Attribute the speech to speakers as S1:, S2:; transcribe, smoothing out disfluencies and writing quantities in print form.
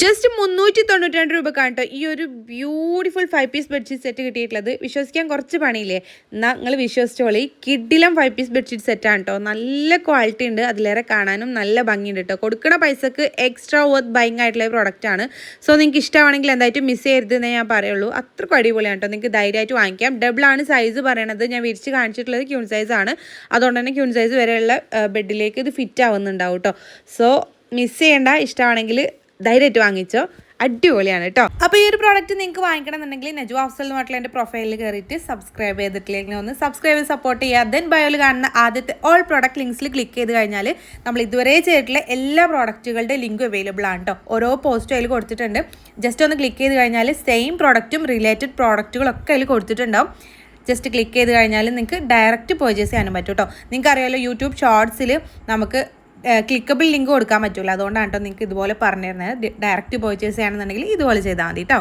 S1: Just 392 രൂപക്കാണ് കേട്ടോ ഈ ഒരു ബ്യൂട്ടിഫുൾ 5 പീസ് ബെഡ്ഷീറ്റ് സെറ്റ് കിട്ടിയിട്ടുള്ളത്. വിശ്വസിക്കാൻ കുറച്ച് പണിയില്ലേ, എന്നാൽ നിങ്ങൾ വിശ്വസിച്ചോളി. കിഡിലും 5 പീസ് ബെഡ്ഷീറ്റ് സെറ്റാണ് കേട്ടോ. നല്ല ക്വാളിറ്റി ഉണ്ട്, അതിലേറെ കാണാനും നല്ല ഭംഗിയുണ്ട് കേട്ടോ. കൊടുക്കുന്ന പൈസക്ക് എക്സ്ട്രാ വർത്ത് ബൈങ് ആയിട്ടുള്ള പ്രോഡക്റ്റ് ആണ്. സോ നിങ്ങൾക്ക് ഇഷ്ടമാണെങ്കിൽ എന്തായിട്ടും മിസ് ചെയ്യരുതെന്നേ ഞാൻ പറയുള്ളൂ. അത്രക്കും അടിപൊളിയാണ് കേട്ടോ. നിങ്ങൾക്ക് ധൈര്യമായിട്ട് വാങ്ങിക്കാം. ഡബിളാണ് സൈസ് പറയണത്. ഞാൻ വിരിച്ച് കാണിച്ചിട്ടുള്ളത് ക്യൂൺ സൈസാണ്. അതുകൊണ്ട് തന്നെ ക്യൂൺ സൈസ് വരെയുള്ള ബെഡിലേക്ക് ഇത് ഫിറ്റ് ആവുന്നുണ്ടാവും കേട്ടോ. സോ മിസ് ചെയ്യേണ്ട. ഇഷ്ടമാണെങ്കിൽ ധൈര്യമായിട്ട് വാങ്ങിച്ചോ, അടിപൊളിയാണ് കേട്ടോ. അപ്പോൾ ഈ ഒരു പ്രോഡക്റ്റ് നിങ്ങൾക്ക് വാങ്ങിക്കണം എന്നുണ്ടെങ്കിൽ നജു അഫ്സൽ എന്ന് പറഞ്ഞിട്ടുള്ള എൻ്റെ പ്രൊഫൈലിൽ കയറിയിട്ട് സബ്സ്ക്രൈബ് ചെയ്തിട്ടില്ലെങ്കിൽ ഒന്ന് സബ്സ്ക്രൈബ് ചെയ്ത് സപ്പോർട്ട് ചെയ്യുക. ദെൻ ബയോയിൽ കാണുന്ന ആദ്യത്തെ ഓൾ പ്രോഡക്റ്റ് ലിങ്ക്സിൽ ക്ലിക്ക് ചെയ്ത് കഴിഞ്ഞാൽ നമ്മൾ ഇതുവരെ ചെയ്തിട്ടുള്ള എല്ലാ പ്രോഡക്റ്റുകളുടെ ലിങ്കും അവൈലബിൾ ആണ് കേട്ടോ. ഓരോ പോസ്റ്റും അതിൽ കൊടുത്തിട്ടുണ്ട്. ജസ്റ്റ് ഒന്ന് ക്ലിക്ക് ചെയ്ത് കഴിഞ്ഞാൽ സെയിം പ്രോഡക്റ്റും റിലേറ്റഡ് പ്രോഡക്റ്റുകളൊക്കെ അതിൽ കൊടുത്തിട്ടുണ്ടാവും. ജസ്റ്റ് ക്ലിക്ക് ചെയ്ത് കഴിഞ്ഞാൽ നിങ്ങൾക്ക് ഡയറക്റ്റ് പർച്ചേസ് ചെയ്യാനും പറ്റും കേട്ടോ. നിങ്ങൾക്ക് അറിയാമല്ലോ, യൂട്യൂബ് ഷോർട്സിൽ നമുക്ക് ക്ലിക്കബിൾ ലിങ്ക് കൊടുക്കാൻ പറ്റില്ല. അതുകൊണ്ടാണ് കേട്ടോ നിങ്ങൾക്ക് ഇതുപോലെ പറഞ്ഞു തരുന്നത്. ഡയറക്റ്റ് പർച്ചേസ് ചെയ്യണമെന്നുണ്ടെങ്കിൽ ഇതുപോലെ ചെയ്താൽ മതി കേട്ടോ.